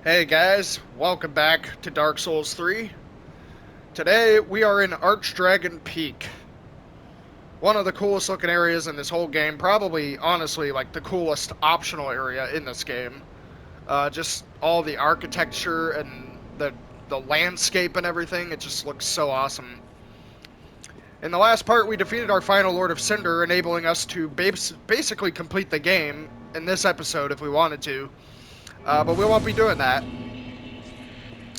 Hey guys, welcome back to Dark Souls 3. Today we are in ARCHDRAGON Peak. One of the coolest looking areas in this whole game, probably honestly like the coolest optional area in this game. Just all the architecture and the landscape and everything, it just looks so awesome. In the last part we defeated our final Lord of Cinder, enabling us to basically complete the game in this episode if we wanted to. But we won't be doing that.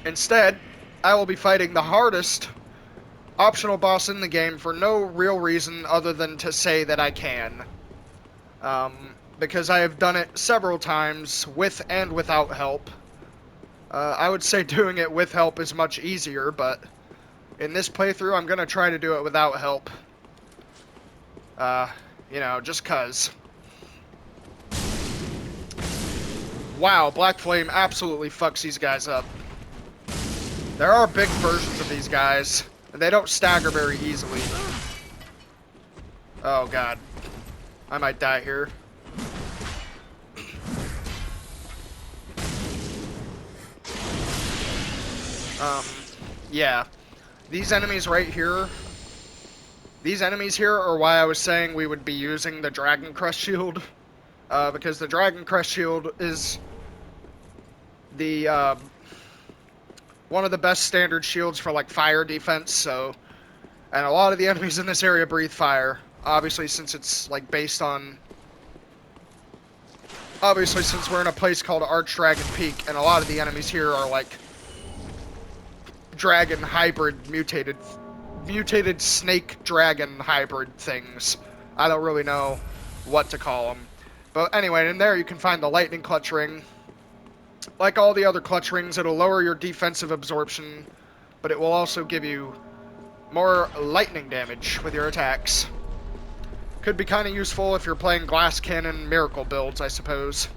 Instead, I will be fighting the hardest optional boss in the game for no real reason other than to say that I can. Because I have done it several times with and without help. I would say doing it with help is much easier, but in this playthrough I'm going to try to do it without help. Just cuz. Wow, Black Flame absolutely fucks these guys up. There are big versions of these guys, and they don't stagger very easily. Oh god. I might die here. Yeah. These enemies right here, these enemies here are why I was saying we would be using the Dragon Crest Shield. Because the Dragon Crest Shield is the, one of the best standard shields for, like, fire defense, so... And a lot of the enemies in this area breathe fire. Obviously, since it's, like, based on... Obviously, since we're in a place called ARCHDRAGON Peak, and a lot of the enemies here are, like... Dragon hybrid mutated snake dragon hybrid things. I don't really know what to call them. But anyway, in there you can find the Lightning Clutch Ring. Like all the other clutch rings, it'll lower your defensive absorption, but it will also give you more lightning damage with your attacks. Could be kind of useful if you're playing Glass Cannon Miracle builds, I suppose.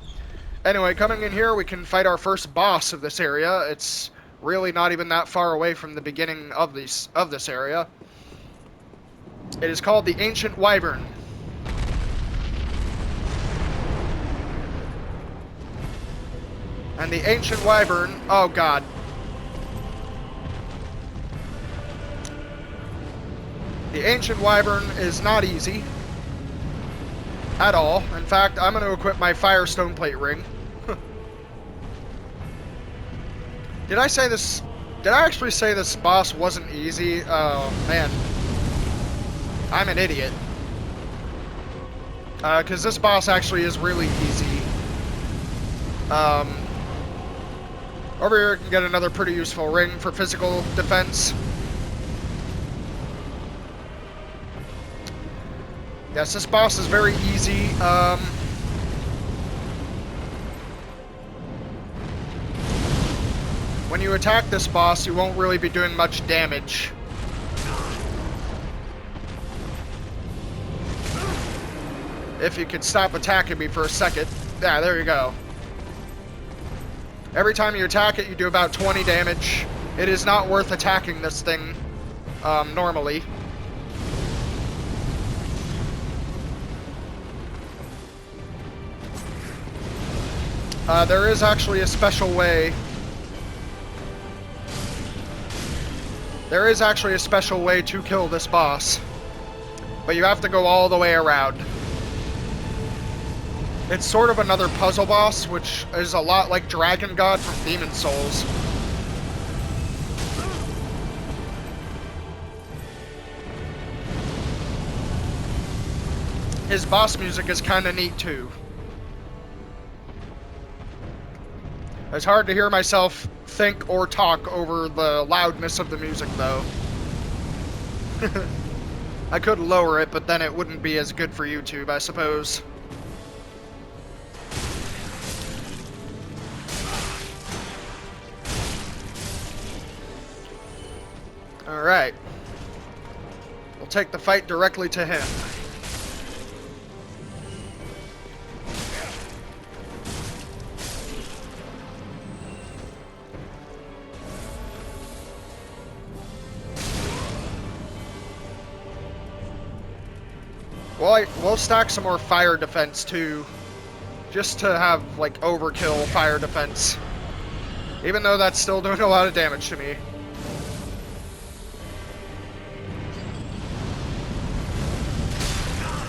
Anyway, coming in here, we can fight our first boss of this area. It's really not even that far away from the beginning of this area. It is called the Ancient Wyvern. And the Ancient Wyvern, oh god. The Ancient Wyvern is not easy. At all. In fact, I'm going to equip my Firestone Plate Ring. Did I actually say this boss wasn't easy? Oh, man. I'm an idiot. Because this boss actually is really easy. Over here, you can get another pretty useful ring for physical defense. Yes, this boss is very easy. When you attack this boss, you won't really be doing much damage. If you could stop attacking me for a second. Yeah, there you go. Every time you attack it, you do about 20 damage. It is not worth attacking this thing, normally. There is actually a special way. There is actually a special way to kill this boss. But you have to go all the way around. It's sort of another puzzle boss, which is a lot like Dragon God from Demon Souls. His boss music is kind of neat, too. It's hard to hear myself think or talk over the loudness of the music, though. I could lower it, but then it wouldn't be as good for YouTube, I suppose. Alright. We'll take the fight directly to him. Well, we'll stack some more fire defense, too. Just to have, like, overkill fire defense. Even though that's still doing a lot of damage to me.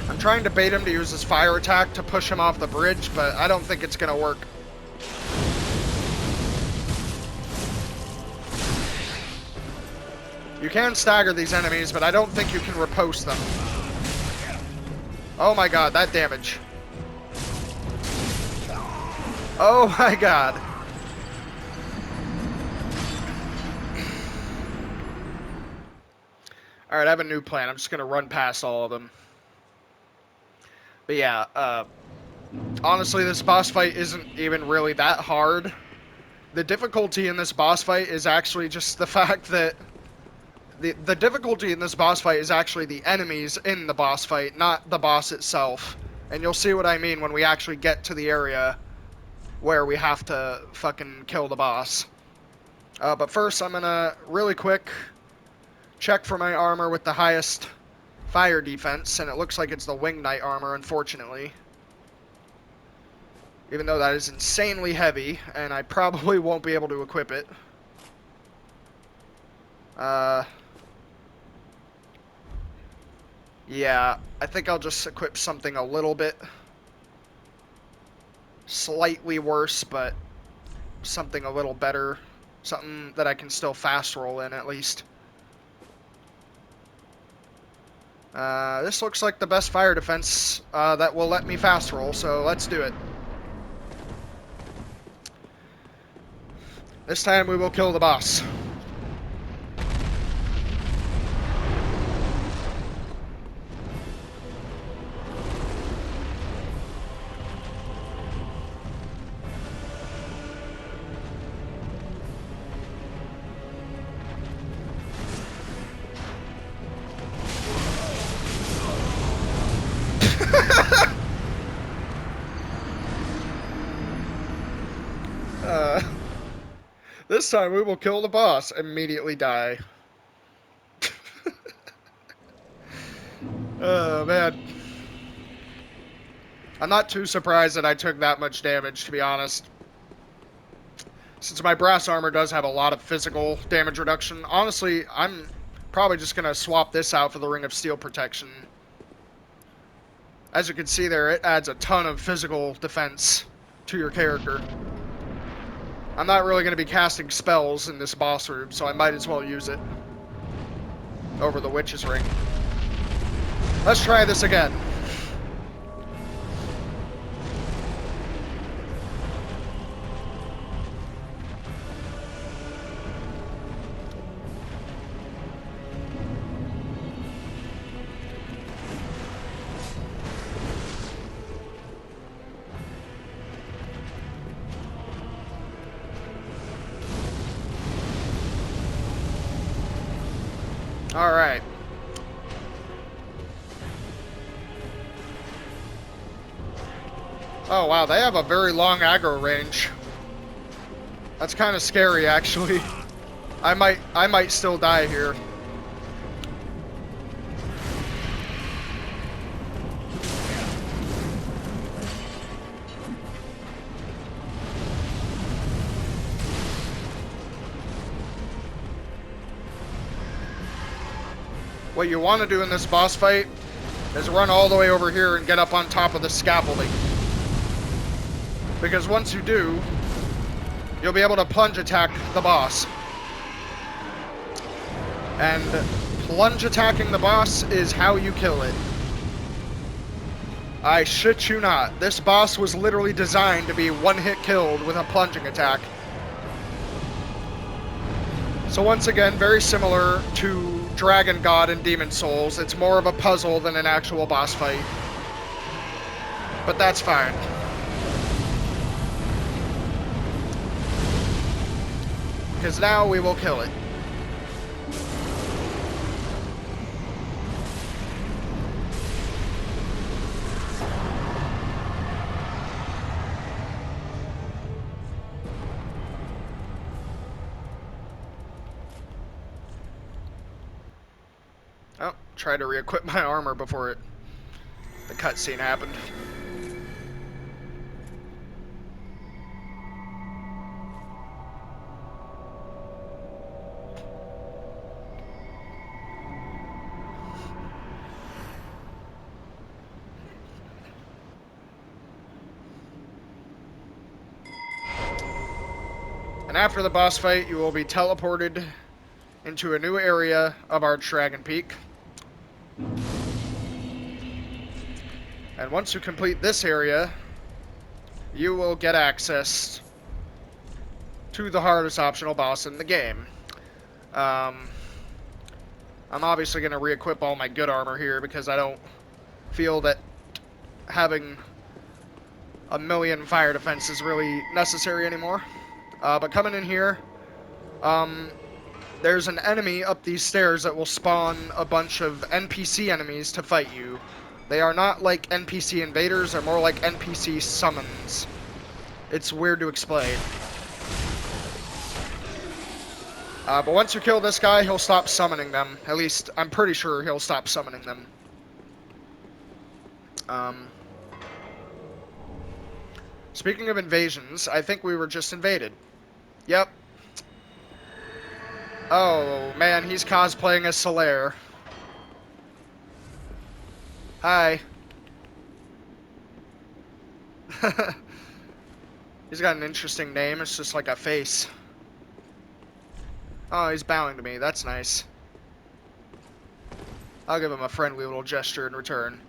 I'm trying to bait him to use his fire attack to push him off the bridge, but I don't think it's gonna work. You can stagger these enemies, but I don't think you can riposte them. Oh my god, that damage. Oh my god. Alright, I have a new plan. I'm just gonna run past all of them. But yeah, honestly, this boss fight isn't even really that hard. The difficulty in this boss fight is actually just the fact that the difficulty in this boss fight is actually the enemies in the boss fight, not the boss itself. And you'll see what I mean when we actually get to the area where we have to fucking kill the boss. But first, I'm gonna, really quick, check for my armor with the highest fire defense, and it looks like it's the Wing Knight armor, unfortunately. Even though that is insanely heavy, and I probably won't be able to equip it. Yeah, I think I'll just equip something a little bit slightly worse, but something a little better. Something that I can still fast roll in, at least. This looks like the best fire defense that will let me fast roll, so let's do it. This time we will kill the boss. This time we will kill the boss. Immediately die. Oh, man. I'm not too surprised that I took that much damage, to be honest. Since my brass armor does have a lot of physical damage reduction, honestly, I'm probably just going to swap this out for the Ring of Steel protection. As you can see there, it adds a ton of physical defense to your character. I'm not really going to be casting spells in this boss room, so I might as well use it over the Witch's Ring. Let's try this again. Alright. Oh wow, they have a very long aggro range. That's kind of scary, actually. I might still die here. What you want to do in this boss fight is run all the way over here and get up on top of the scaffolding. Because once you do, you'll be able to plunge attack the boss. And plunge attacking the boss is how you kill it. I shit you not. This boss was literally designed to be one-hit killed with a plunging attack. So once again, very similar to Dragon God and Demon Souls. It's more of a puzzle than an actual boss fight. But that's fine. Because now we will kill it. Oh, try to re-equip my armor before the cutscene happened. And after the boss fight, you will be teleported into a new area of ARCHDRAGON Peak. And once you complete this area, you will get access to the hardest optional boss in the game. I'm obviously going to re-equip all my good armor here because I don't feel that having a million fire defense is really necessary anymore. But coming in here, there's an enemy up these stairs that will spawn a bunch of NPC enemies to fight you. They are not like NPC invaders, they're more like NPC summons. It's weird to explain. But once you kill this guy, he'll stop summoning them. At least, I'm pretty sure he'll stop summoning them. Speaking of invasions, I think we were just invaded. Yep. Oh, man, he's cosplaying as Solaire. Hi. He's got an interesting name. It's just like a face. Oh, he's bowing to me. That's nice. I'll give him a friendly little gesture in return.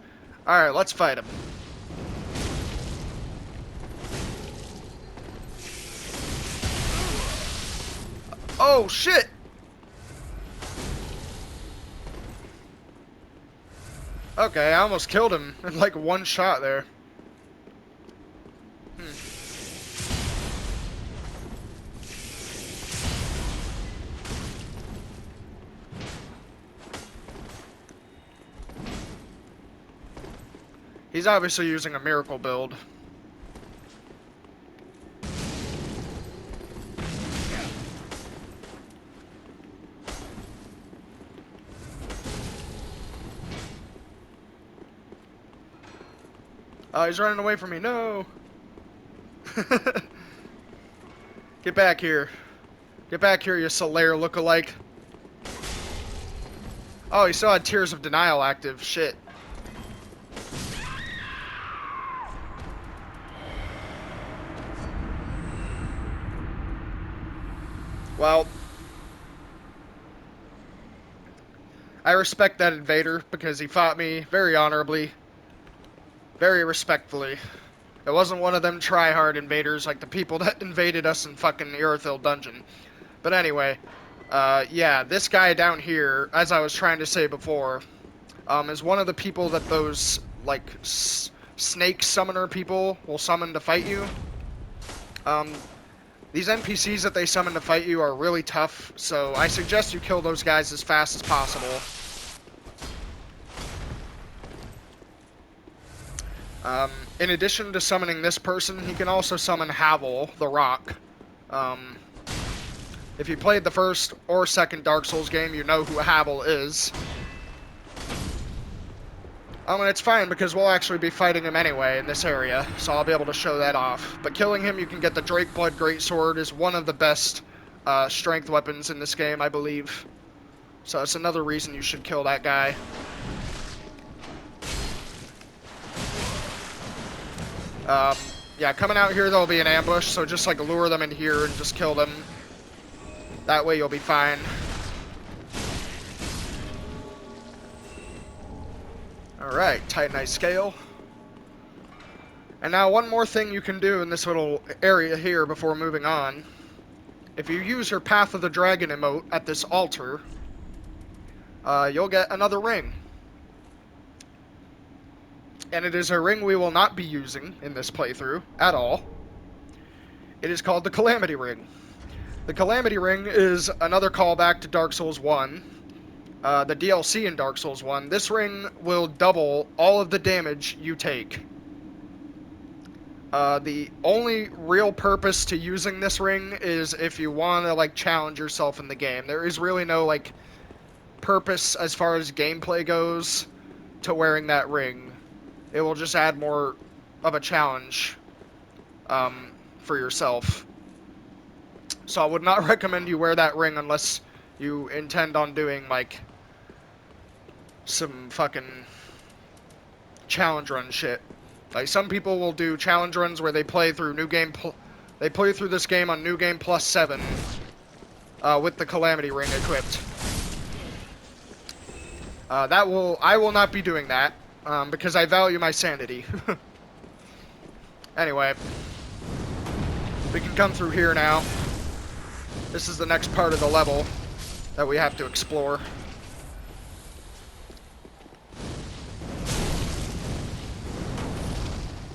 Alright, let's fight him. Oh, shit! Okay, I almost killed him in like one shot there. He's obviously using a miracle build. Oh, he's running away from me. No! Get back here. Get back here, you Solaire lookalike. Oh, he still had Tears of Denial active. Shit. Well, I respect that invader because he fought me very honorably, very respectfully. It wasn't one of them try-hard invaders like the people that invaded us in fucking Irithyll Dungeon. But anyway, yeah, this guy down here, as I was trying to say before, is one of the people that those, like, snake summoner people will summon to fight you. These NPCs that they summon to fight you are really tough, so I suggest you kill those guys as fast as possible. In addition to summoning this person, he can also summon Havel, the Rock. If you played the first or second Dark Souls game, you know who Havel is. And it's fine because we'll actually be fighting him anyway in this area, so I'll be able to show that off. But killing him, you can get the Drakeblood Greatsword, is one of the best strength weapons in this game, I believe. So it's another reason you should kill that guy. Yeah, coming out here, there'll be an ambush, so just like lure them in here and just kill them. That way you'll be fine. Alright, Titanite Scale. And now one more thing you can do in this little area here before moving on. If you use your Path of the Dragon emote at this altar, you'll get another ring. And it is a ring we will not be using in this playthrough at all. It is called the Calamity Ring. The Calamity Ring is another callback to Dark Souls 1. The DLC in Dark Souls 1, this ring will double all of the damage you take. The only real purpose to using this ring is if you want to, like, challenge yourself in the game. There is really no, like, purpose as far as gameplay goes to wearing that ring. It will just add more of a challenge for yourself. So I would not recommend you wear that ring unless you intend on doing, like, some fucking challenge run shit. Like, some people will do challenge runs where they play through They play through this game on New Game Plus 7 with the Calamity Ring equipped. I will not be doing that because I value my sanity. Anyway, we can come through here now. This is the next part of the level that we have to explore.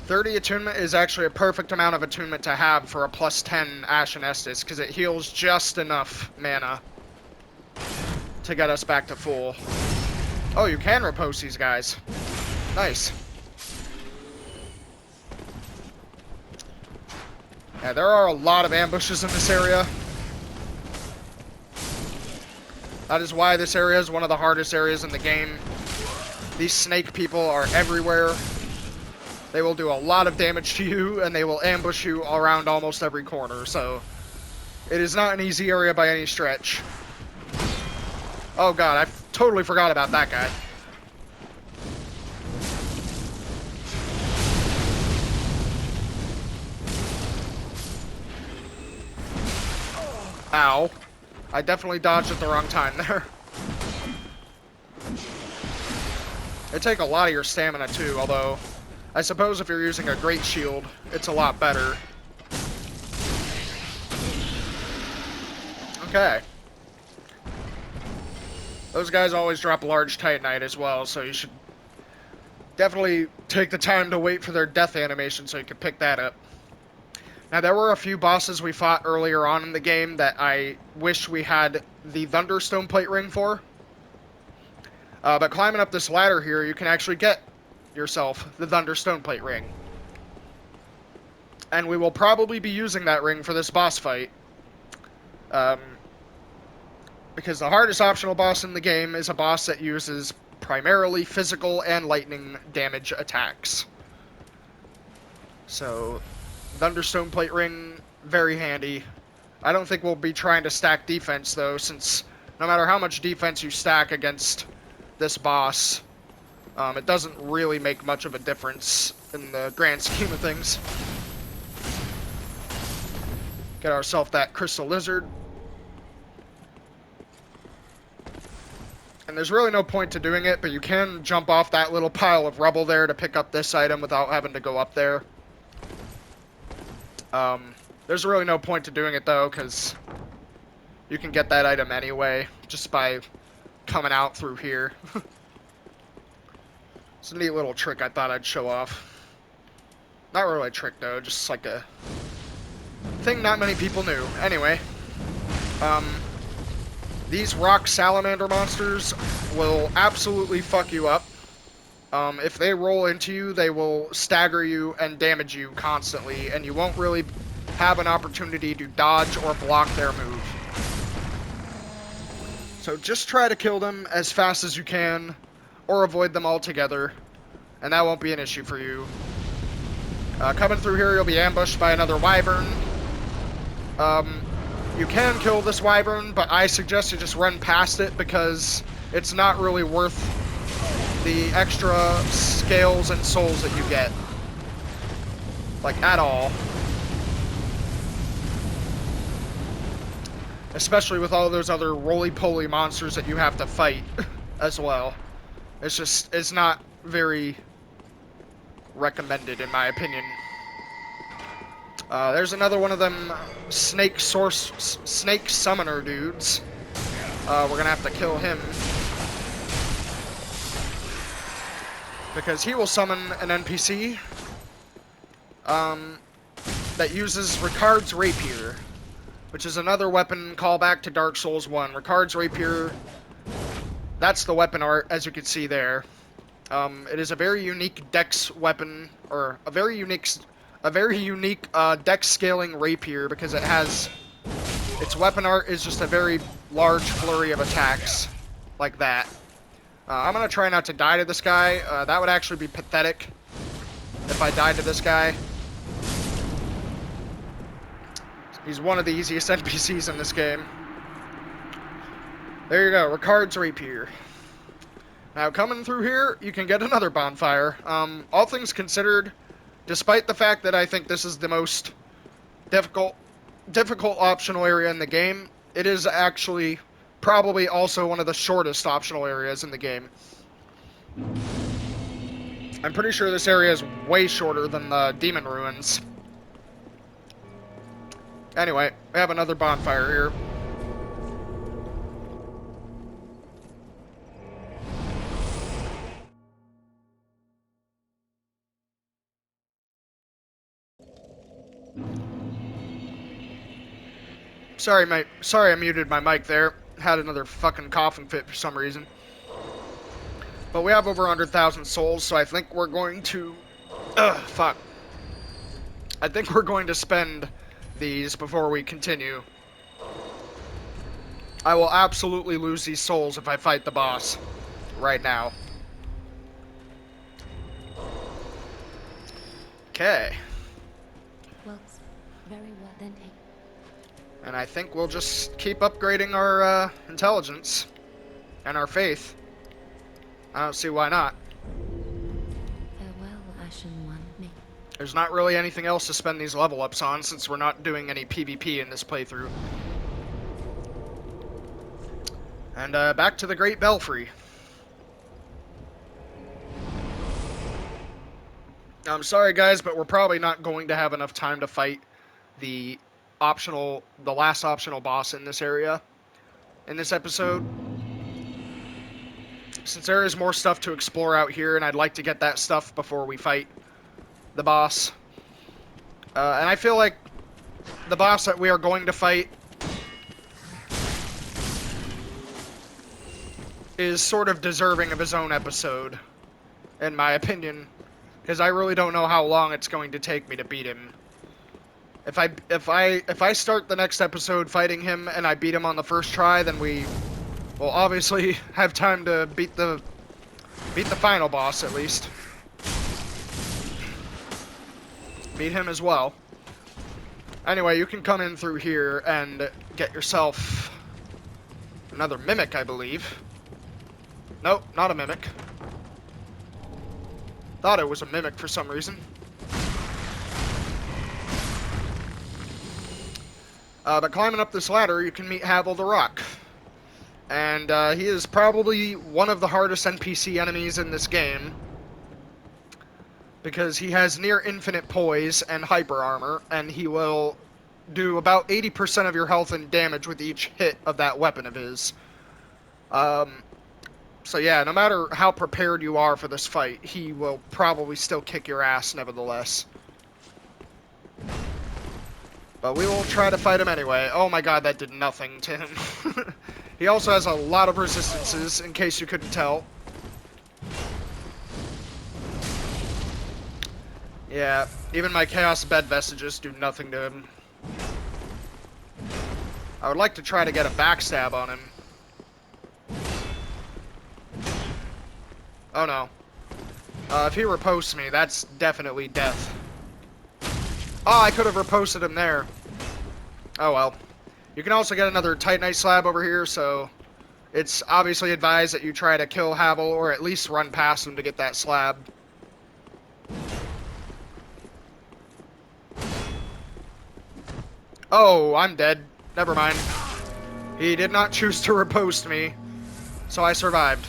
"30 attunement is actually a perfect amount of attunement to have for a plus 10 Ashen Estus, because it heals just enough mana to get us back to full. Oh, you can repose these guys. Nice. Yeah, there are a lot of ambushes in this area. That is why this area is one of the hardest areas in the game. These snake people are everywhere. They will do a lot of damage to you, and they will ambush you around almost every corner, so it is not an easy area by any stretch. Oh god, I totally forgot about that guy. Ow. I definitely dodged at the wrong time there. They take a lot of your stamina too, although I suppose if you're using a great shield, it's a lot better. Okay. Those guys always drop large Titanite as well, so you should definitely take the time to wait for their death animation so you can pick that up. Now, there were a few bosses we fought earlier on in the game that I wish we had the Thunderstone plate ring for. But climbing up this ladder here, you can actually get yourself the Thunderstone plate ring. And we will probably be using that ring for this boss fight. Because the hardest optional boss in the game is a boss that uses primarily physical and lightning damage attacks. So, Thunderstone plate ring, very handy. I don't think we'll be trying to stack defense though, since no matter how much defense you stack against this boss, it doesn't really make much of a difference in the grand scheme of things. Get ourselves that crystal lizard. And there's really no point to doing it, but you can jump off that little pile of rubble there to pick up this item without having to go up there. There's really no point to doing it though, because you can get that item anyway, just by coming out through here. It's a neat little trick I thought I'd show off. Not really a trick though, just like a thing not many people knew. Anyway, these rock salamander monsters will absolutely fuck you up. If they roll into you, they will stagger you and damage you constantly, and you won't really have an opportunity to dodge or block their move. So just try to kill them as fast as you can, or avoid them altogether, and that won't be an issue for you. Coming through here, you'll be ambushed by another wyvern. You can kill this wyvern, but I suggest you just run past it because it's not really worth the extra scales and souls that you get. Like, at all. Especially with all those other roly-poly monsters that you have to fight as well. It's not very recommended, in my opinion. There's another one of them snake summoner dudes. We're gonna have to kill him. Because he will summon an NPC that uses Ricard's Rapier, which is another weapon callback to Dark Souls 1. Ricard's Rapier, that's the weapon art, as you can see there. It is a very unique dex weapon, or a very unique dex scaling rapier, because it has, its weapon art is just a very large flurry of attacks, like that. I'm gonna try not to die to this guy. That would actually be pathetic if I died to this guy. He's one of the easiest NPCs in this game. There you go, Ricard's Rapier. Now, coming through here, you can get another bonfire. All things considered, despite the fact that I think this is the most difficult optional area in the game. It is actually probably also one of the shortest optional areas in the game. I'm pretty sure this area is way shorter than the Demon Ruins. Anyway, we have another bonfire here. Sorry I muted my mic there. Had another fucking coughing fit for some reason. But we have over 100,000 souls, so I think we're going to... fuck. I think we're going to spend these before we continue. I will absolutely lose these souls if I fight the boss right now. Okay. Well, very well then. And I think we'll just keep upgrading our intelligence and our faith. I don't see why not. Farewell, Ashen One. There's not really anything else to spend these level ups on since we're not doing any PvP in this playthrough. And back to the Great Belfry. I'm sorry guys, but we're probably not going to have enough time to fight the last optional boss in this area, in this episode. Since there is more stuff to explore out here, and I'd like to get that stuff before we fight the boss. And I feel like the boss that we are going to fight is sort of deserving of his own episode, in my opinion, because I really don't know how long it's going to take me to beat him. If I start the next episode fighting him and I beat him on the first try, then we will obviously have time to beat the final boss at least. Beat him as well. Anyway, you can come in through here and get yourself another mimic, I believe. Nope, not a mimic. Thought it was a mimic for some reason. But climbing up this ladder, you can meet Havel the Rock. And he is probably one of the hardest NPC enemies in this game, because he has near infinite poise and hyper armor, and he will do about 80% of your health and damage with each hit of that weapon of his. So yeah, no matter how prepared you are for this fight, he will probably still kick your ass nevertheless. But we will try to fight him anyway. Oh my god, that did nothing to him. He also has a lot of resistances, in case you couldn't tell. Yeah, even my Chaos Bed Vestiges do nothing to him. I would like to try to get a backstab on him. Oh no. If he riposts me, that's definitely death. Oh, I could have riposted him there. Oh well. You can also get another Titanite slab over here, so it's obviously advised that you try to kill Havel, or at least run past him to get that slab. Oh, I'm dead. Never mind. He did not choose to riposte me, so I survived.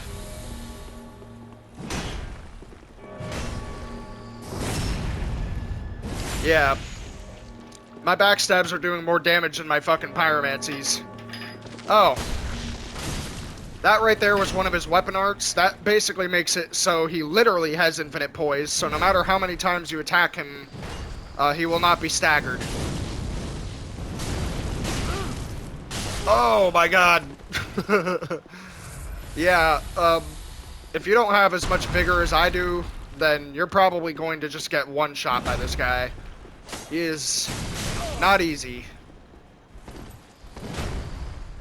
Yeah. My backstabs are doing more damage than my fucking pyromancies. Oh. That right there was one of his weapon arts. That basically makes it so he literally has infinite poise, so no matter how many times you attack him, he will not be staggered. Oh my god. Yeah, if you don't have as much vigor as I do, then you're probably going to just get one shot by this guy. He is not easy.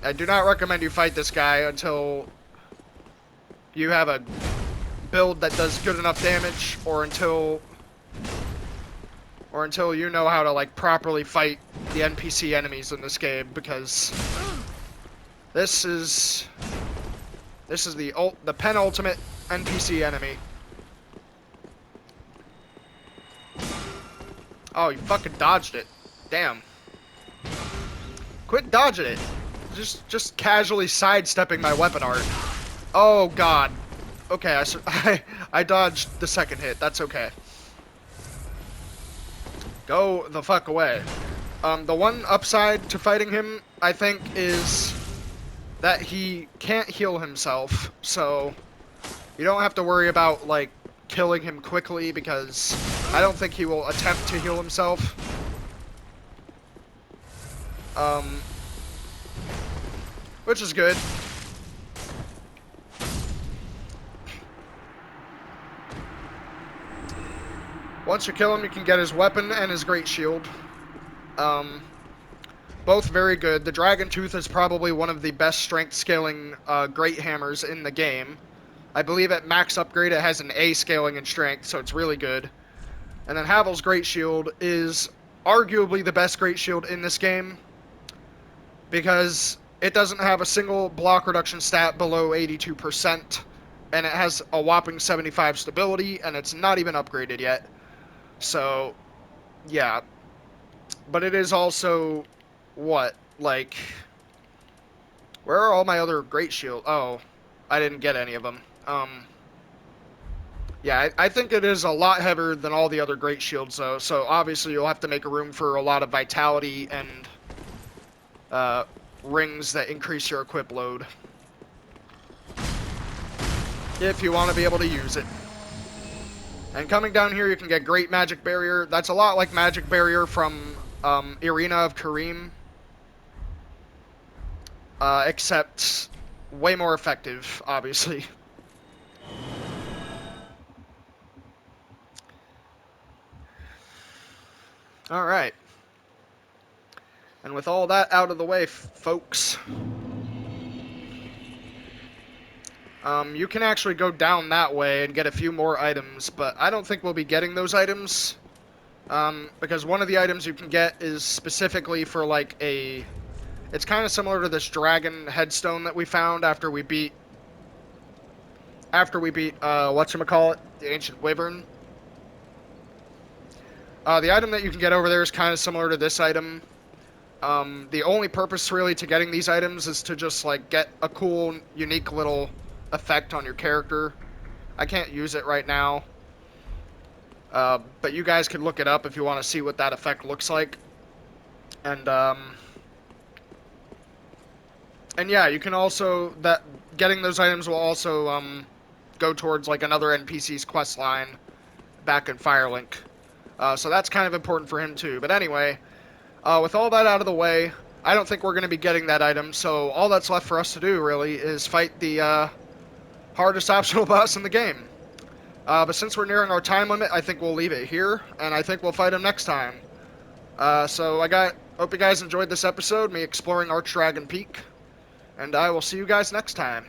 I do not recommend you fight this guy until you have a build that does good enough damage, or until you know how to like properly fight the NPC enemies in this game, because this is the penultimate NPC enemy. Oh, you fucking dodged it. Damn. Quit dodging it. Just casually sidestepping my weapon art. Oh god. Okay, I dodged the second hit. That's okay. Go the fuck away. The one upside to fighting him, I think, is that he can't heal himself, so you don't have to worry about, like, killing him quickly, because I don't think he will attempt to heal himself. Which is good. Once you kill him, you can get his weapon and his great shield. Both very good. The Dragon Tooth is probably one of the best strength scaling great hammers in the game. I believe at max upgrade it has an A scaling in strength, so it's really good. And then Havel's Great Shield is arguably the best Great Shield in this game, because it doesn't have a single block reduction stat below 82%, and it has a whopping 75 stability, and it's not even upgraded yet. So, yeah. But it is also, what, like, where are all my other Great Shield? Oh, I didn't get any of them. Yeah, I think it is a lot heavier than all the other Great Shields, though, so obviously you'll have to make a room for a lot of vitality and rings that increase your equip load, if you want to be able to use it. And coming down here, you can get Great Magic Barrier. That's a lot like Magic Barrier from Arena of Kareem, except way more effective, obviously. Alright. And with all that out of the way, folks, you can actually go down that way and get a few more items, but I don't think we'll be getting those items, because one of the items you can get is specifically for, like, it's kind of similar to this dragon headstone that we found after we beat, whatchamacallit, the Ancient Wyvern. The item that you can get over there is kind of similar to this item. The only purpose, really, to getting these items is to just, like, get a cool, unique little effect on your character. I can't use it right now, but you guys can look it up if you want to see what that effect looks like. And yeah, you can also, getting those items will also go towards, like, another NPC's quest line back in Firelink. So that's kind of important for him too. But anyway, with all that out of the way, I don't think we're going to be getting that item, so all that's left for us to do, really, is fight the hardest optional boss in the game. But since we're nearing our time limit, I think we'll leave it here, and I think we'll fight him next time. So hope you guys enjoyed this episode, me exploring ArCHDRAGON Peak, and I will see you guys next time.